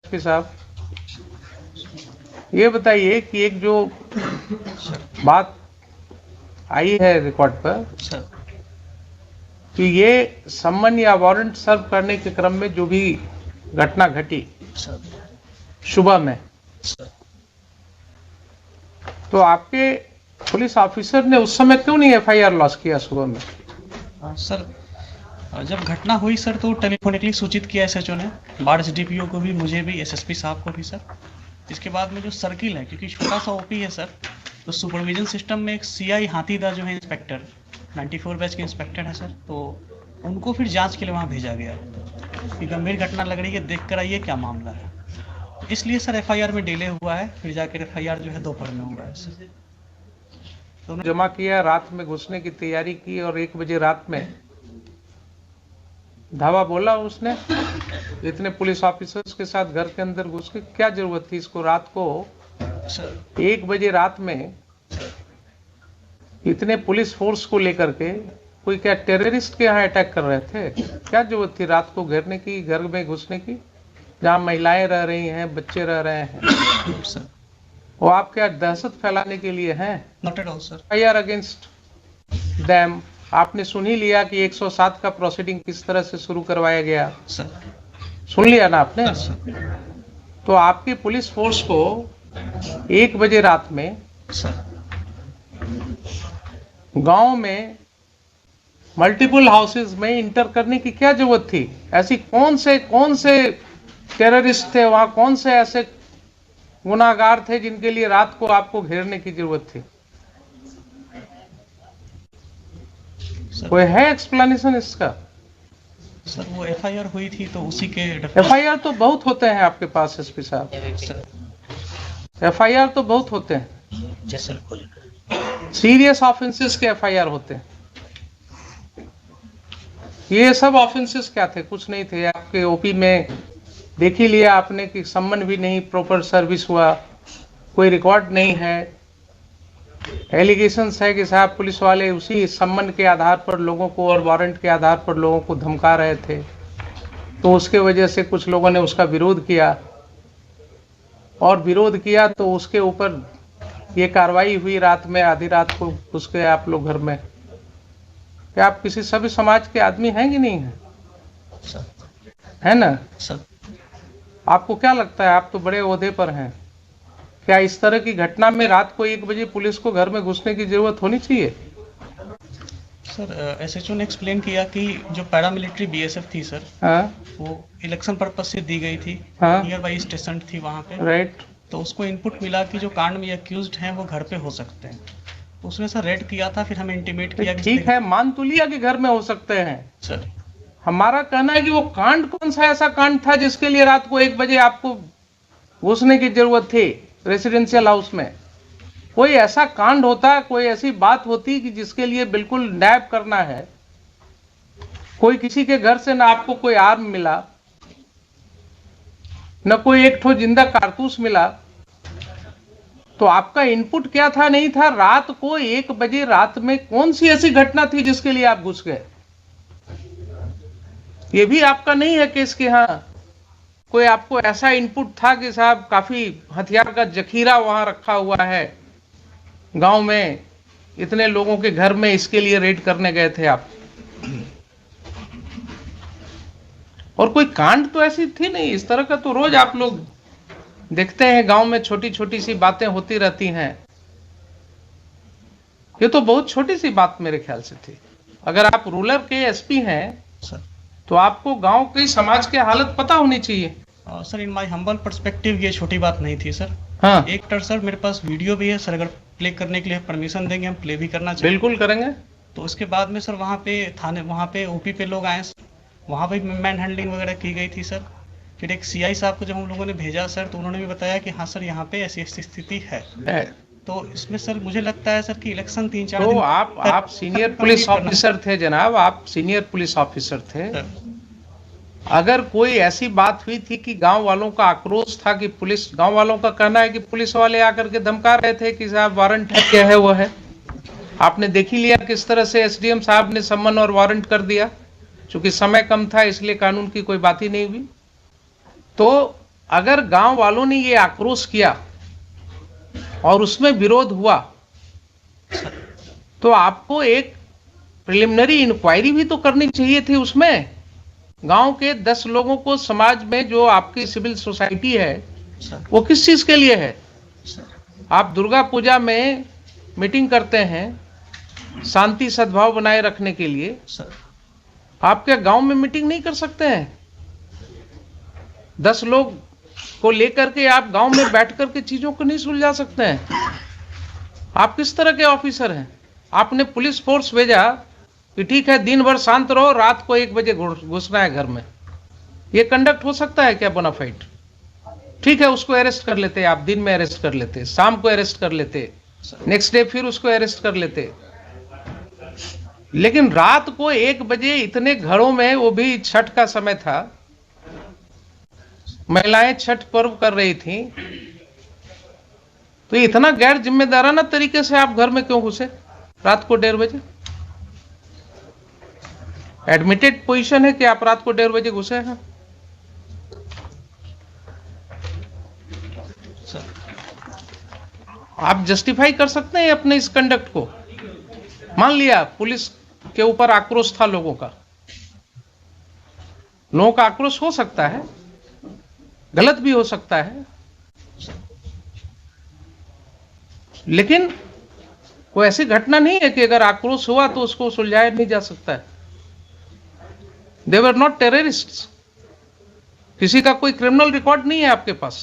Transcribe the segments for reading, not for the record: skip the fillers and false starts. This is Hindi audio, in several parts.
एसपी साहब, ये बताइए कि एक जो बात आई है रिकॉर्ड पर कि ये सम्मन या वारंट सर्व करने के क्रम में जो भी घटना घटी सुबह में, तो आपके पुलिस ऑफिसर ने उस समय क्यों नहीं एफआईआर लॉन्च किया सुबह में? सर, जब घटना हुई सर तो टेलीफोनिकली सूचित किया एसएचओ ने, बाढ़ एसडीपीओ को भी, मुझे भी, एसएसपी साहब को भी सर। इसके बाद में जो सर्किल है, क्योंकि छोटा सा ओपी है सर, तो सुपरविजन सिस्टम में एक सीआई हाथीदा जो है इंस्पेक्टर 94 बैच के इंस्पेक्टर है सर, तो उनको फिर जांच के लिए वहाँ भेजा गया कि गंभीर घटना लग रही है, देख कर आइए क्या मामला है। इसलिए सर एफआईआर में डिले हुआ है, फिर जाकर एफआईआर जो है दोपहर में हुआ है सर। तो जमा किया, रात में घुसने की तैयारी की और 1 बजे रात में धावा बोला उसने। इतने पुलिस ऑफिसर्स के साथ घर के अंदर घुस के क्या जरूरत थी इसको? रात को 1 बजे रात में इतने पुलिस फोर्स को लेकर के कोई क्या टेररिस्ट के यहाँ अटैक कर रहे थे? क्या जरूरत थी रात को घेरने की, घर में घुसने की, जहाँ महिलाएं रह रही हैं, बच्चे रह रहे हैं? वो आप क्या दहशत फैलाने के लिए हैं? Not at all sir. FIR against them आपने सुन ही लिया कि 107 का प्रोसीडिंग किस तरह से शुरू करवाया गया, सर सुन लिया ना आपने? सर। तो आपकी पुलिस फोर्स को 1 बजे रात में गांव में मल्टीपल हाउसेस में इंटर करने की क्या जरूरत थी? ऐसी कौन से टेररिस्ट थे वहां, कौन से ऐसे गुनाहगार थे जिनके लिए रात को आपको घेरने की जरूरत थी? कोई है एक्सप्लेनेशन इसका? सर वो एफआईआर हुई थी तो उसी के एफआईआर तो बहुत होते हैं आपके पास एसपी साहब, एफआईआर तो बहुत होते हैं, सीरियस ऑफेंसेस के एफआईआर होते हैं। ये सब ऑफेंसेस क्या थे? कुछ नहीं थे। आपके ओपी में देख ही लिया आपने कि सम्मन भी नहीं प्रॉपर सर्विस हुआ, कोई रिकॉर्ड नहीं है। एलिगेशंस है कि साहब पुलिस वाले उसी सम्मन के आधार पर लोगों को और वारंट के आधार पर लोगों को धमका रहे थे, तो उसके वजह से कुछ लोगों ने उसका विरोध किया, और विरोध किया तो उसके ऊपर ये कार्रवाई हुई रात में, आधी रात को घुस गए आप लोग घर में। क्या आप किसी सभ्य समाज के आदमी हैं कि नहीं है? है ना सर? आपको क्या लगता है, आप तो बड़े ओहदे पर हैं, क्या इस तरह की घटना में रात को 1 बजे पुलिस को घर में घुसने की जरूरत होनी चाहिए? सर एसएचओ ने एक्सप्लेन किया कि जो पैरामिलिट्री बीएसएफ थी सर, वो इलेक्शन पर्पज से दी गई थी, नियर बाई स्टेशन थी वहाँ पे, राइट। तो उसको इनपुट मिला कि जो कांड में अक्यूज्ड हैं वो घर पे हो सकते हैं, तो उसने सर रेड किया था। फिर हमें इंटीमेट किया कि ठीक है, मान तो लिया कि घर में हो सकते हैं सर। हमारा कहना है कि वो कांड कौन सा ऐसा कांड था जिसके लिए रात को 1 बजे आपको घुसने की जरूरत थी रेसिडेंशियल हाउस में? कोई ऐसा कांड होता, कोई ऐसी बात होती कि जिसके लिए बिल्कुल नैब करना है, कोई किसी के घर से ना आपको कोई आर्म मिला, न कोई एक ठो जिंदा कारतूस मिला, तो आपका इनपुट क्या था? नहीं था। रात को 1 बजे रात में कौन सी ऐसी घटना थी जिसके लिए आप घुस गए? ये भी आपका नहीं है केस के हाँ कोई आपको ऐसा इनपुट था कि साहब काफी हथियार का जखीरा वहां रखा हुआ है गांव में, इतने लोगों के घर में, इसके लिए रेड करने गए थे आप? और कोई कांड तो ऐसी थी नहीं। इस तरह का तो रोज आप लोग देखते हैं, गांव में छोटी छोटी सी बातें होती रहती हैं। ये तो बहुत छोटी सी बात मेरे ख्याल से थी। अगर आप रूरल के एसपी हैं सर, तो आपको गांव की समाज की हालत पता होनी चाहिए। Sir in my humble perspective ये छोटी बात नहीं थी सर। हाँ, एक तर सर मेरे पास वीडियो भी है सर, अगर प्ले करने के लिए परमिशन देंगे हम प्ले भी करना चाहिए। बिल्कुल करेंगे। तो उसके बाद में सर वहाँ पे थाने, वहाँ पे ओपी पे लोग आए, वहाँ पे मैन हैंडलिंग वगैरह की गई थी सर। फिर एक सीआई साहब को जब हम लोगों ने भेजा सर, तो उन्होंने भी बताया कि हाँ सर यहाँ पे ऐसी ऐसी स्थिति है। तो इसमें सर मुझे लगता है सर कि इलेक्शन 3-4 तो दिन आप सीनियर पुलिस ऑफिसर थे जनाब, आप सीनियर पुलिस ऑफिसर थे। अगर कोई ऐसी बात हुई थी कि गांव वालों का आक्रोश था कि पुलिस, गांव वालों का कहना है कि पुलिस वाले आकर के धमका रहे थे कि साहब वारंट है, क्या है वो है, आपने देख ही लिया किस तरह से एसडीएम साहब ने सम्मन और वारंट कर दिया। चूंकि समय कम था इसलिए कानून की कोई बात ही नहीं हुई। तो अगर गांव वालों ने ये आक्रोश किया और उसमें विरोध हुआ तो आपको एक प्रिलिमिनरी इंक्वायरी भी तो करनी चाहिए थी। उसमें गांव के 10 लोगों को, समाज में जो आपकी सिविल सोसाइटी है वो किस चीज के लिए है? आप दुर्गा पूजा में मीटिंग करते हैं शांति सद्भाव बनाए रखने के लिए, आप क्या गांव में मीटिंग नहीं कर सकते हैं? 10 लोग को लेकर के आप गांव में बैठ करके चीजों को नहीं सुलझा सकते हैं? आप किस तरह के ऑफिसर हैं? आपने पुलिस फोर्स भेजा कि ठीक है दिन भर शांत रहो, रात को 1 बजे घुसना है घर में। ये कंडक्ट हो सकता है क्या बोनाफाइड? ठीक है, उसको अरेस्ट कर लेते, आप दिन में अरेस्ट कर लेते, शाम को अरेस्ट कर लेते, नेक्स्ट डे फिर उसको अरेस्ट कर लेते। लेकिन रात को 1 बजे इतने घरों में, वो भी छठ का समय था, महिलाएं छठ पर्व कर रही थी, तो इतना गैर जिम्मेदाराना तरीके से आप घर में क्यों घुसे रात को 1:30 बजे? एडमिटेड पोजीशन है कि आप रात को 1:30 बजे घुसे हैं। आप जस्टिफाई कर सकते हैं अपने इस कंडक्ट को? मान लिया पुलिस के ऊपर आक्रोश था लोगों का आक्रोश हो सकता है, गलत भी हो सकता है, लेकिन कोई ऐसी घटना नहीं है कि अगर आक्रोश हुआ तो उसको सुलझाया नहीं जा सकता है। दे वर नॉट टेररिस्ट्स। किसी का कोई क्रिमिनल रिकॉर्ड नहीं है आपके पास।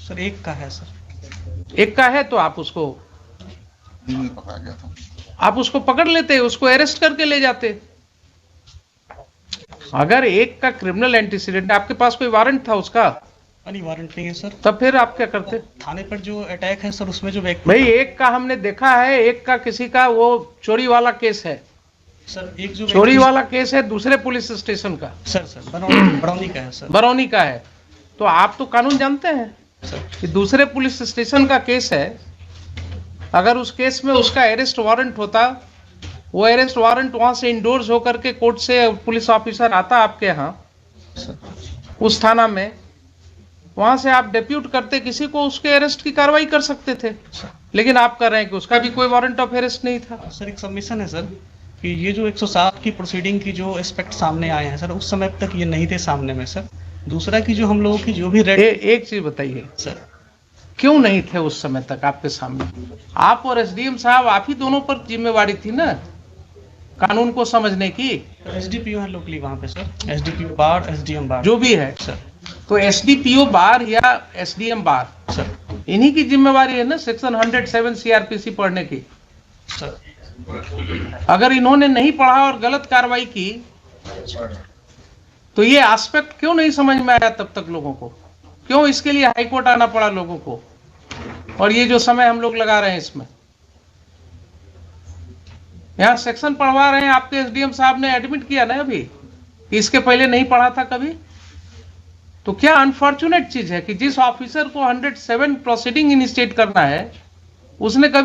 सर एक का है सर। एक का है तो आप उसको पकड़ा गया था, आप उसको पकड़ लेते, उसको अरेस्ट करके ले जाते। अगर एक का क्रिमिनल एंटीसीडेंट, आपके पास कोई वारंट था उसका? नहीं, वारंट नहीं है सर। तब फिर आप क्या करते? थाने पर जो अटैक है सर, उसमें जो व्यक्ति, भाई एक का हमने देखा है, एक का किसी का वो चोरी वाला केस है सर, एक जो चोरी वाला केस है दूसरे पुलिस स्टेशन का, सर बरौनी का है सर। बरौनी का है। तो आप तो कानून जानते हैं सर कि दूसरे पुलिस स्टेशन का केस है, अगर उस केस में उसका अरेस्ट वारंट होता, वो अरेस्ट वारंट वहां से इंडोर्स होकर के कोर्ट से पुलिस ऑफिसर आता आपके यहाँ उस थाना में, वहां से आप डेप्यूट करते किसी को, उसके अरेस्ट की कार्रवाई कर सकते थे। लेकिन आप कर रहे हैं कि उसका भी कोई वारंट ऑफ अरेस्ट नहीं था। सर एक सबमिशन है सर कि ये जो 107 की प्रोसीडिंग की जो एस्पेक्ट सामने आए हैं सर, उस समय तक ये नहीं थे सामने में सर। दूसरा कि जो हम लोगों की जो भी रेड, एक चीज बताइए सर, क्यों नहीं थे उस समय तक आपके सामने? आप और एसडीएम साहब, आप ही दोनों पर जिम्मेवारी थी ना कानून को समझने की। एसडीपीओ है लोकली वहाँ पे सर, एसडीपीओ बार, एसडीएम बार, जो भी है सर। तो एसडीपीओ बार या एसडीएम बार सर, इन्हीं की जिम्मेवारी है ना सेक्शन 107 सीआरपीसी पढ़ने की। सर अगर इन्होंने नहीं पढ़ा और गलत कार्रवाई की तो ये एस्पेक्ट क्यों नहीं समझ में आया तब तक लोगों को? क्यों इसके लिए हाईकोर्ट आना पड़ा लोगों को? और ये जो समय हम लोग लगा रहे हैं इसमें, यहाँ सेक्शन पढ़वा रहे हैं, आपके एसडीएम साहब ने एडमिट किया ना अभी कि इसके पहले नहीं पढ़ा था कभी। तो क्या अनफॉर्चुनेट चीज है कि जिस ऑफिसर को 107 प्रोसीडिंग इनिशिएट करना है उसने कभी